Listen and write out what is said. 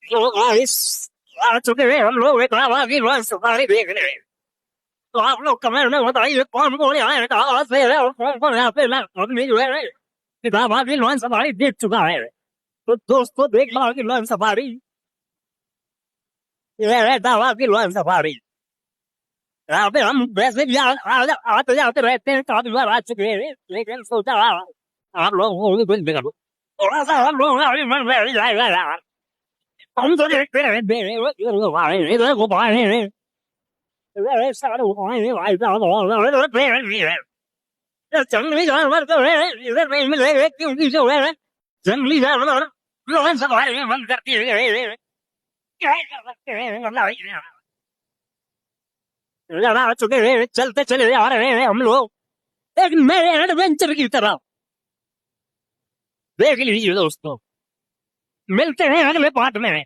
आ चुके हैं हम लोग एक आवाज की रोज सफारी देख रहे हैं तो आप लोग कमेंट में बताइए कौन कौन यहाँ है कहाँ से है और कौन कौन यहाँ पे मैं आदमी जो है किताब की लॉन्च सफारी देख चुका है तो दोस्तों देख लो की लॉन्च सफारी ये है दावा की लॉन्च सफारी यहाँ पे हम वैसे भी आते जाते रहते हैं काफी बार आ चुके हैं लेकिन सोचा आप लोगों को भी कुछ भी करो थोड़ा सा हम लोग अभी मन में जाएगा यार हम तो देखते रहते हैं इधर को पाए नहीं सारे पाए भाई साहब जंगली जानवर तो है इधर नहीं मिलेगा क्योंकि जो है जंगली जानवर लोगों से बाहर में बंद करती है क्या कर सकते हैं मतलब आ चुके हैं चलते चले आ रहे हैं हम लोग एक नए एडवेंचर की तरफ देख लीजिए दोस्तों मिलते हैं अगले पार्ट में